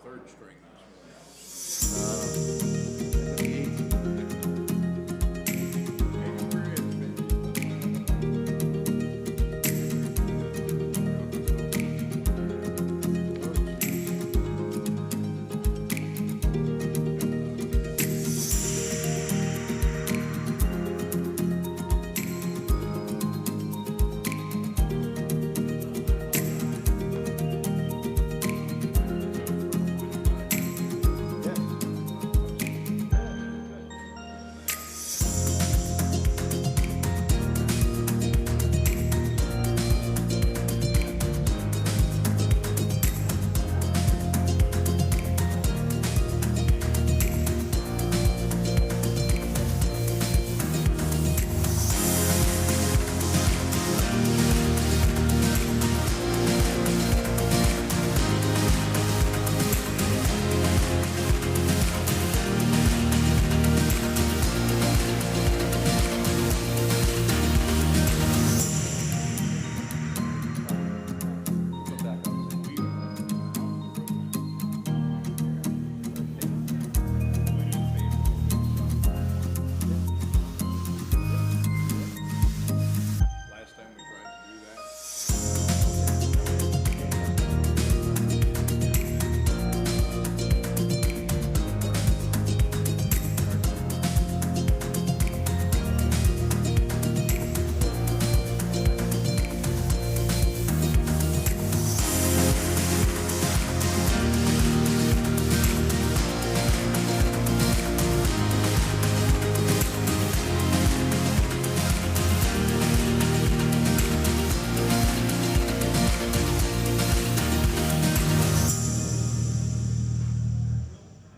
third string last time we tried to do that.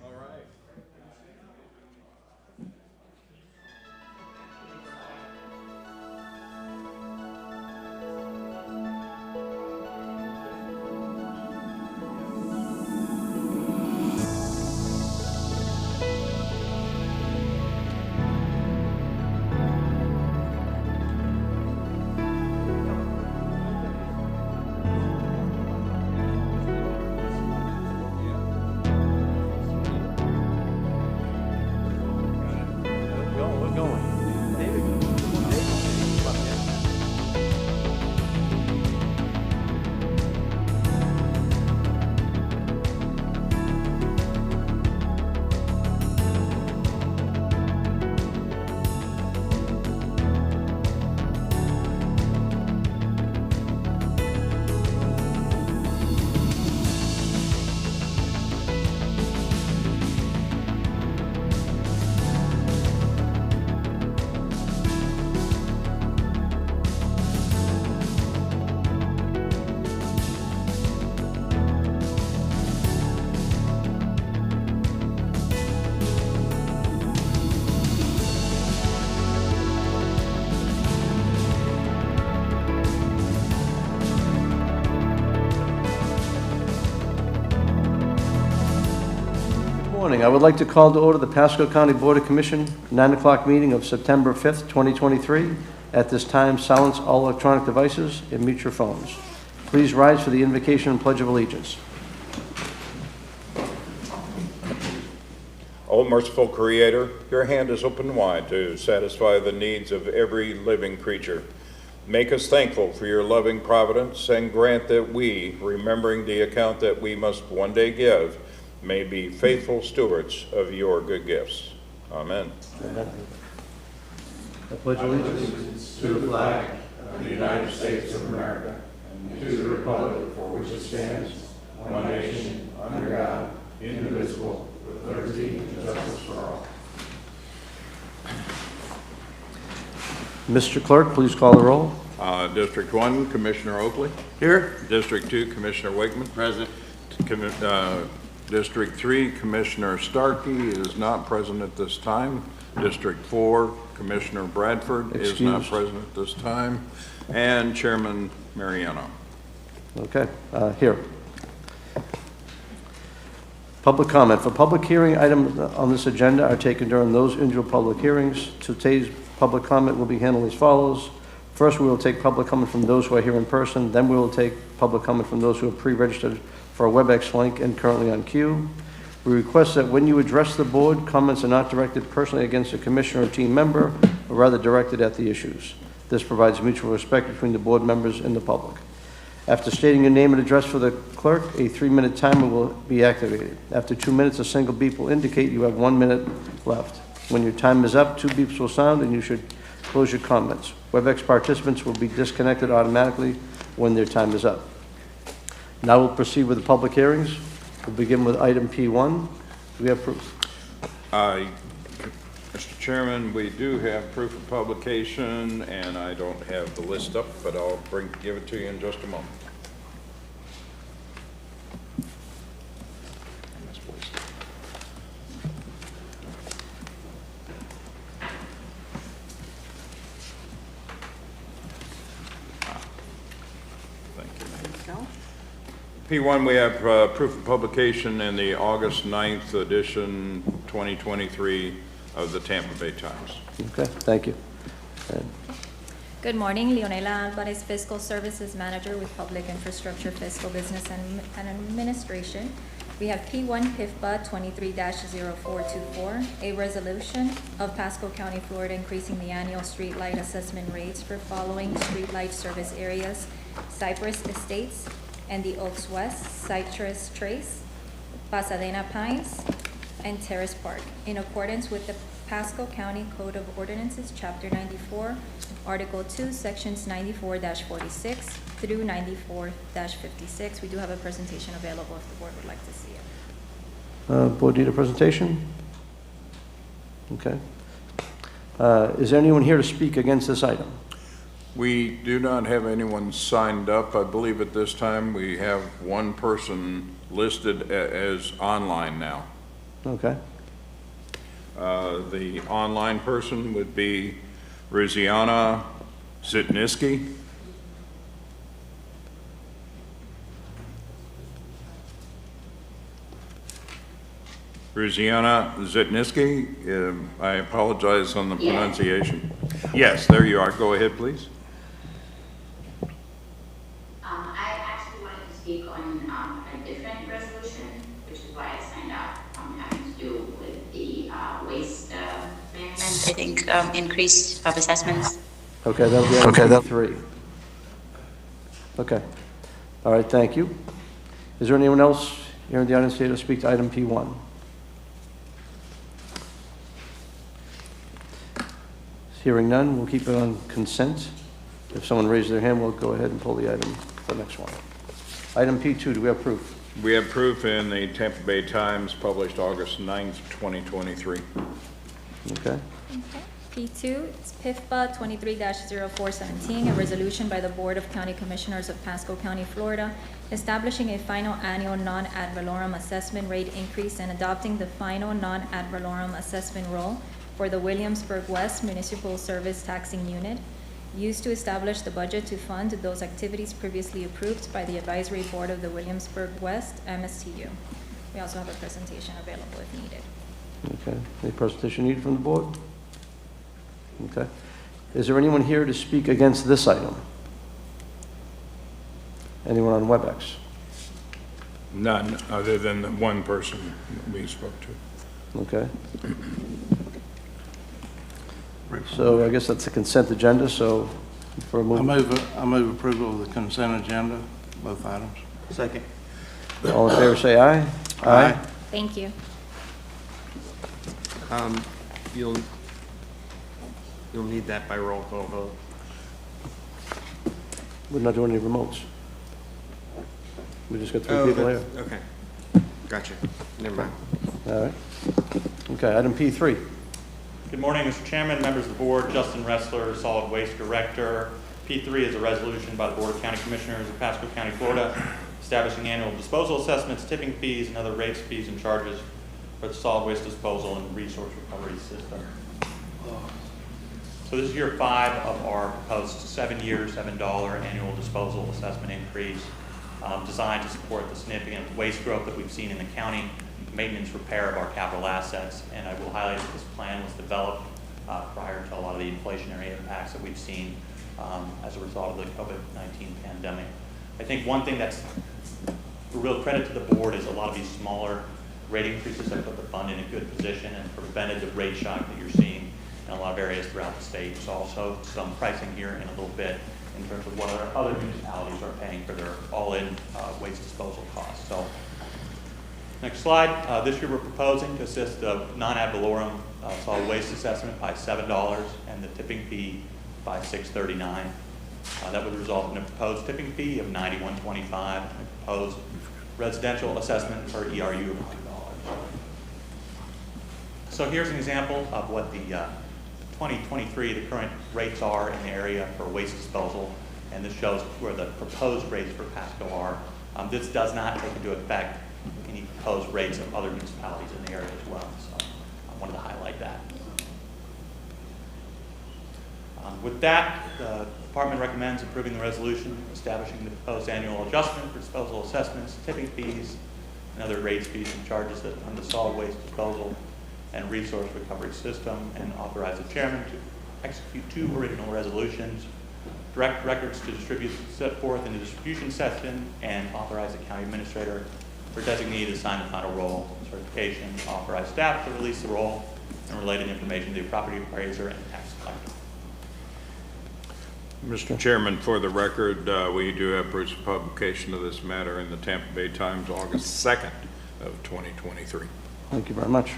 All right. We're going. David. Morning. I would like to call to order the Pasco County Board of Commission 9 o'clock meeting of September 5th, 2023. At this time, silence all electronic devices and mute your phones. Please rise for the invocation and pledge of allegiance. O merciful Creator, your hand is open wide to satisfy the needs of every living creature. Make us thankful for your loving providence and grant that we, remembering the account that we must one day give, may be faithful stewards of your good gifts. Amen. I pledge allegiance to the flag of the United States of America and to the republic for which it stands, one nation, under God, indivisible, with liberty and justice for all. Mr. Clerk, please call the roll. District 1, Commissioner Oakley. Here. District 2, Commissioner Wakeman. Present. District 3, Commissioner Starkey is not present at this time. District 4, Commissioner Bradford is not present at this time. And Chairman Mariano. Okay, here. Public comment. For public hearing items on this agenda are taken during those individual public hearings. Today's public comment will be handled as follows. First, we will take public comment from those who are here in person. Then we will take public comment from those who are pre-registered for a WebEx link and currently on queue. We request that when you address the board, comments are not directed personally against a commissioner or team member, but rather directed at the issues. This provides mutual respect between the board members and the public. After stating your name and address for the clerk, a 3-minute timer will be activated. After 2 minutes, a single beep will indicate you have 1 minute left. When your time is up, 2 beeps will sound and you should close your comments. WebEx participants will be disconnected automatically when their time is up. Now we'll proceed with the public hearings. We'll begin with item P1. Do we have proof? Mr. Chairman, we do have proof of publication, and I don't have the list up, but I'll give it to you in just a moment. P1, we have proof of publication in the August 9th edition, 2023 of the Tampa Bay Times. Okay, thank you. Good morning, Leonela Alvarez, Fiscal Services Manager with Public Infrastructure, Fiscal Business and Administration. We have P1 PIFBA 23-0424, a resolution of Pasco County, Florida, increasing the annual streetlight assessment rates for following streetlight service areas: Cypress Estates and the Oaks West, Citrus Trace, Pasadena Pines, and Terrace Park, in accordance with the Pasco County Code of Ordinances, Chapter 94, Article 2, Sections 94-46 through 94-56. We do have a presentation available if the board would like to see it. Board need a presentation? Okay. Is there anyone here to speak against this item? We do not have anyone signed up. I believe at this time we have one person listed as online now. Okay. The online person would be Ruziana Zitniski. Ruziana Zitniski. I apologize on the pronunciation. Yes, there you are. Go ahead, please. I actually wanted to speak on a different resolution, which is why I signed up, having to do with the waste management, I think, increase of assessments. Okay, that'll be item P3. Okay. All right, thank you. Is there anyone else here in the audience here to speak to item P1? Hearing none, we'll keep it on consent. If someone raises their hand, we'll go ahead and pull the item for the next one. Item P2, do we have proof? We have proof in the Tampa Bay Times, published August 9th, 2023. Okay. P2, it's PIFBA 23-0417, a resolution by the Board of County Commissioners of Pasco County, Florida, establishing a final annual non-ad valorem assessment rate increase and adopting the final non-ad valorem assessment roll for the Williamsburg West Municipal Service Taxing Unit, used to establish the budget to fund those activities previously approved by the Advisory Board of the Williamsburg West MSTU. We also have a presentation available if needed. Okay. Any presentation needed from the board? Okay. Is there anyone here to speak against this item? Anyone on WebEx? None, other than the one person we spoke to. Okay. So I guess that's a consent agenda, so for a move. I move approval of the consent agenda, both items. Second. All in favor, say aye. Aye. Thank you. You'll need that by roll call vote. We're not doing any remotes. We just got 3 people here. Okay. Gotcha. Never mind. All right. Okay, item P3. Good morning, Mr. Chairman, members of the board, Justin Ressler, Solid Waste Director. P3 is a resolution by the Board of County Commissioners of Pasco County, Florida, establishing annual disposal assessments, tipping fees, and other rates, fees, and charges for the solid waste disposal and resource recovery system. So this is year 5 of our proposed 7-year, $7 annual disposal assessment increase, designed to support the significant waste growth that we've seen in the county, maintenance repair of our capital assets. And I will highlight that this plan was developed prior to a lot of the inflationary impacts that we've seen as a result of the COVID-19 pandemic. I think one thing that's A real credit to the board is a lot of these smaller rate increases have put the fund in a good position and prevented the rate shock that you're seeing in a lot of areas throughout the state. There's also some pricing here in a little bit in terms of what other municipalities are paying for their all-in waste disposal costs. So, next slide. This year we're proposing to assist the non-ad valorem solid waste assessment by $7 and the tipping fee by $6.39. That would result in a proposed tipping fee of $91.25 and a proposed residential assessment per ERU of $100. So here's an example of what the 2023, the current rates are in the area for waste disposal, and this shows where the proposed rates for Pasco are. This does not take into effect any proposed rates of other municipalities in the area as well, so I wanted to highlight that. With that, the department recommends approving the resolution establishing the proposed annual adjustment for disposal assessments, tipping fees, and other rates, fees, and charges that fund the solid waste disposal and resource recovery system, and authorize the chairman to execute 2 original resolutions, direct records to distribute set forth in the distribution section, and authorize the county administrator or designee to sign the final roll certification, authorize staff to release the roll and related information to the property appraiser and tax collector. Mr. Chairman, for the record, we do have proof of publication of this matter in the Tampa Bay Times, August 2nd of 2023. Thank you very much.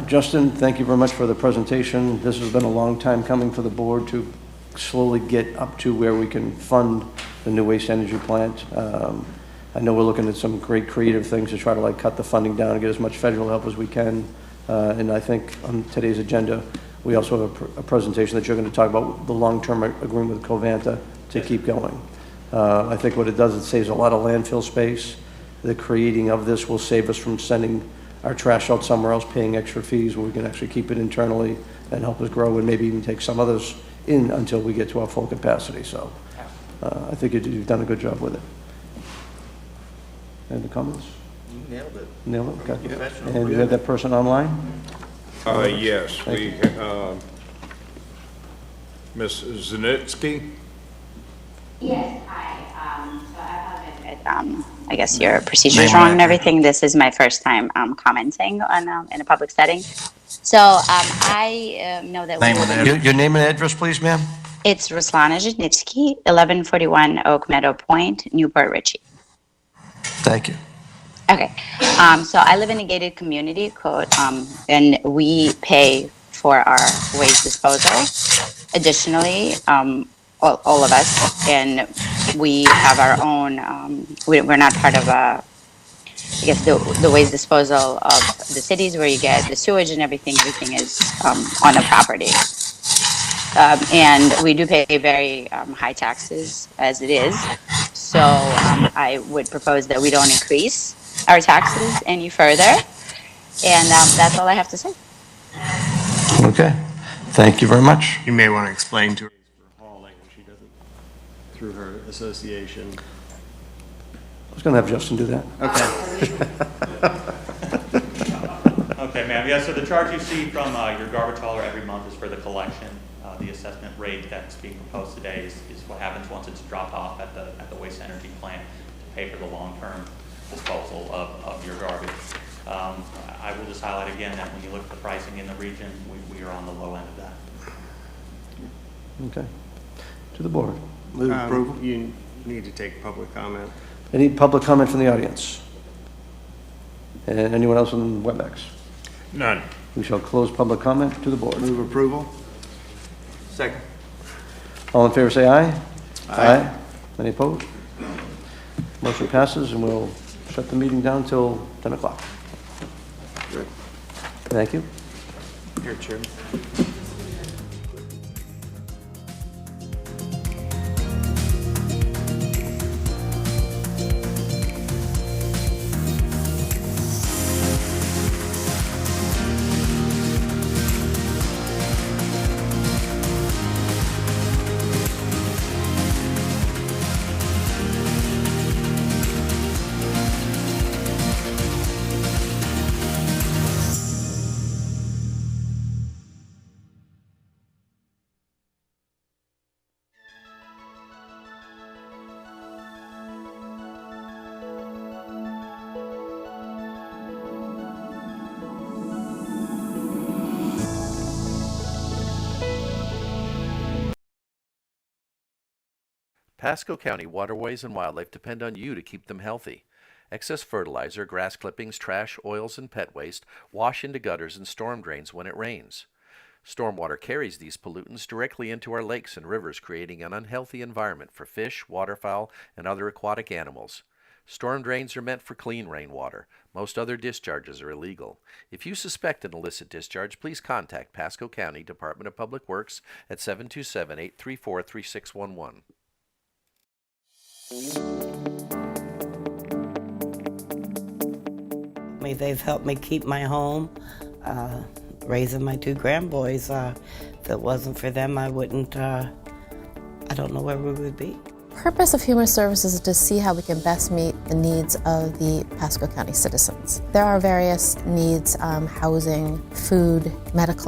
Justin, thank you very much for the presentation. This has been a long time coming for the board to slowly get up to where we can fund the new waste energy plant. I know we're looking at some great creative things to try to cut the funding down and get as much federal help as we can. And I think on today's agenda, we also have a presentation that you're going to talk about the long-term agreement with Covanta to keep going. I think what it does, it saves a lot of landfill space. The creating of this will save us from sending our trash out somewhere else, paying extra fees, where we can actually keep it internally and help us grow and maybe even take some others in until we get to our full capacity. So I think you've done a good job with it. Any comments? You nailed it. Nailed it? Okay. Professional. And you have that person online? Yes, we, Ms. Zanitsky? Yes, hi. So I apologize. I guess your procedure is wrong and everything. This is my first time commenting on in a public setting. So I know that Your name and address, please, ma'am? it's Ruslana Zhidnitsky, 1141 Oak Meadow Point, Newport Richey. Thank you. Okay, so I live in a gated community code, and we pay for our waste disposal. Additionally, all of us, and we have our own, we're not part of I guess the waste disposal of the cities where you get the sewage and everything is on the property. And we do pay very high taxes as it is. So I would propose that we don't increase our taxes any further. And that's all I have to say. Okay. Thank you very much. You may want to explain to her for hauling, she doesn't, through her association. I was going to have Justin do that. Okay. Okay, ma'am. Yeah, so the charge you see from your garbage hauler every month is for the collection. The assessment rate that's being proposed today is what happens once it's dropped off at the waste energy plant to pay for the long-term disposal of your garbage. I will just highlight again that when you look at the pricing in the region, we are on the low end of that. Okay. To the board. Move approval. You need to take public comment. Any public comment from the audience? And anyone else on WebEx? None. We shall close public comment. To the board. Move approval. Second. All in favor say aye. Aye. Any opposed? Motion passes, and we'll shut the meeting down till 10 o'clock. Good. Thank you. Here, Chairman. Pasco County waterways and wildlife depend on you to keep them healthy. Excess fertilizer, grass clippings, trash, oils, and pet waste wash into gutters and storm drains when it rains. Stormwater carries these pollutants directly into our lakes and rivers, creating an unhealthy environment for fish, waterfowl, and other aquatic animals. Storm drains are meant for clean rainwater. Most other discharges are illegal. If you suspect an illicit discharge, please contact Pasco County Department of Public Works at 727-834-3611. They've helped me keep my home, raising my two grandboys. If it wasn't for them, I wouldn't, I don't know where we would be. The purpose of Human Services is to see how we can best meet the needs of the Pasco County citizens. There are various needs, housing, food, medical